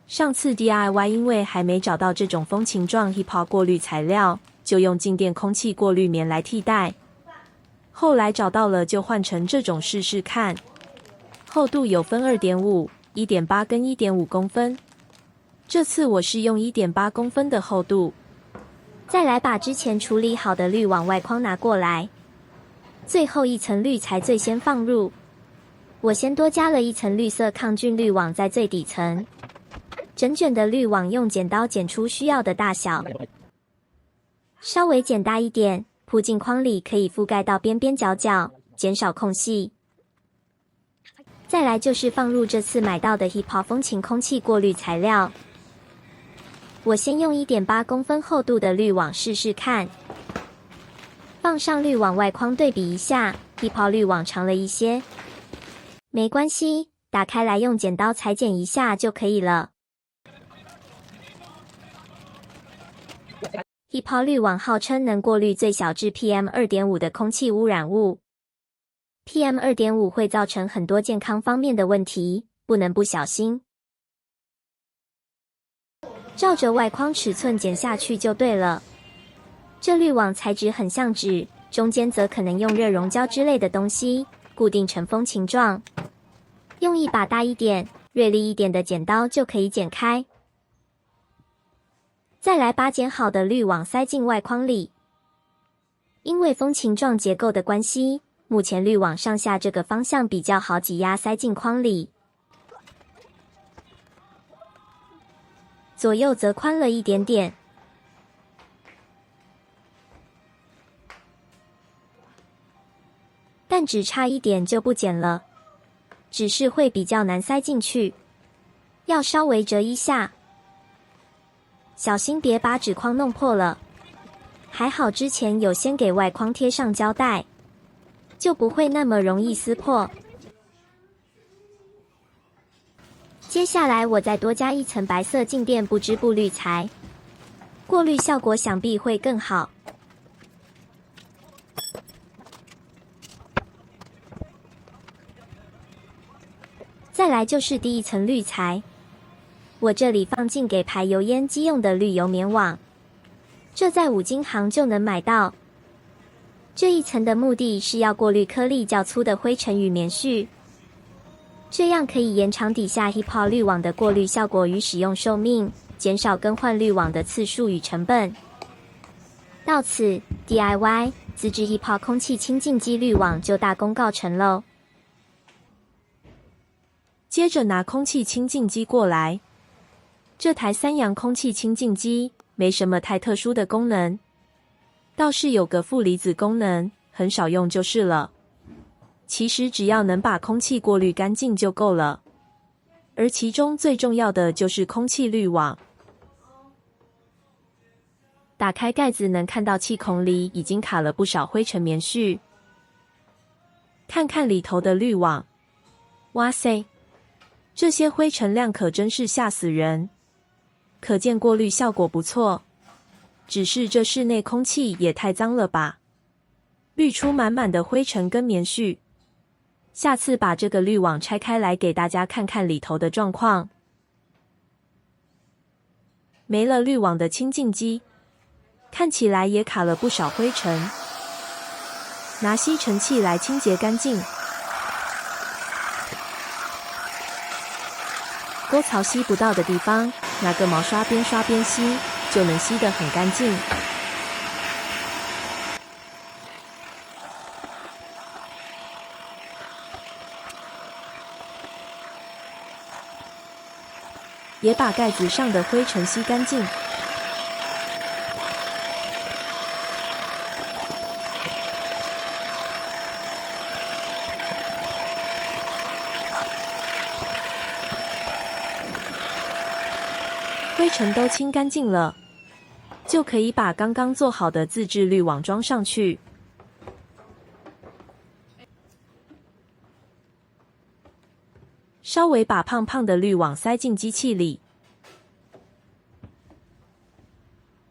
上次 DIY 因为还没找到这种风琴状 HEPA 过滤材料，就用静电空气过滤棉来替代。后来找到了就换成这种试试看。厚度有分 2.5、1.8 跟 1.5 公分。这次我是用 1.8 公分的厚度。再来把之前处理好的滤网外框拿过来，最后一层滤材最先放入。我先多加了一层绿色抗菌滤网在最底层。整卷的滤网用剪刀剪出需要的大小，稍微剪大一点，铺进框里可以覆盖到边边角角，减少空隙。再来就是放入这次买到的 HEPA 风琴空气过滤材料。我先用 1.8 公分厚度的滤网试试看，放上滤网外框对比一下 ，HEPA 滤网长了一些，没关系，打开来用剪刀裁剪一下就可以了。HEPA 滤网号称能过滤最小至 PM 2.5 的空气污染物。PM 2.5 会造成很多健康方面的问题，不能不小心。照着外框尺寸剪下去就对了。这滤网材质很像纸，中间则可能用热熔胶之类的东西固定成风琴状。用一把大一点、锐利一点的剪刀就可以剪开。再来把剪好的滤网塞进外框里。因为风琴状结构的关系，目前滤网上下这个方向比较好挤压塞进框里，左右则宽了一点点。但只差一点就不剪了，只是会比较难塞进去，要稍微折一下。小心别把纸框弄破了，还好之前有先给外框贴上胶带，就不会那么容易撕破。接下来我再多加一层白色静电不织布滤材，过滤效果想必会更好。再来就是第一层滤材。我这里放进给排油烟机用的滤油棉网，这在五金行就能买到。这一层的目的是要过滤颗粒较粗的灰尘与棉絮，这样可以延长底下 HEPA 滤网的过滤效果与使用寿命，减少更换滤网的次数与成本。到此 DIY 自制 HEPA 空气清净机滤网就大功告成喽。接着拿空气清净机过来。这台三洋空气清净机没什么太特殊的功能，倒是有个负离子功能，很少用就是了。其实只要能把空气过滤干净就够了，而其中最重要的就是空气滤网。打开盖子能看到气孔里已经卡了不少灰尘棉絮，看看里头的滤网，哇塞，这些灰尘量可真是吓死人。可见过滤效果不错，只是这室内空气也太脏了吧，滤出满满的灰尘跟棉絮。下次把这个滤网拆开来给大家看看里头的状况。没了滤网的清净机，看起来也卡了不少灰尘，拿吸尘器来清洁干净。沟槽吸不到的地方，拿个毛刷边刷边吸，就能吸得很干净。也把盖子上的灰尘吸干净。灰尘都清干净了，就可以把刚刚做好的自制滤网装上去。稍微把胖胖的滤网塞进机器里，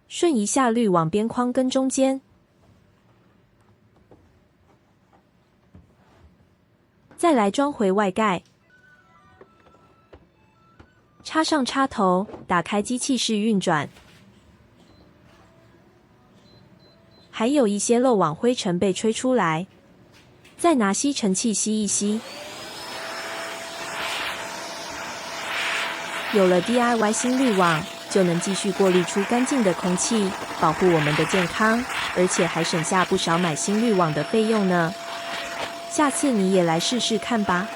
顺一下滤网边框跟中间，再来装回外盖。插上插头，打开机器式运转。还有一些漏网灰尘被吹出来，再拿吸尘器吸一吸。有了 DIY 新滤网，就能继续过滤出干净的空气，保护我们的健康，而且还省下不少买新滤网的费用呢。下次你也来试试看吧。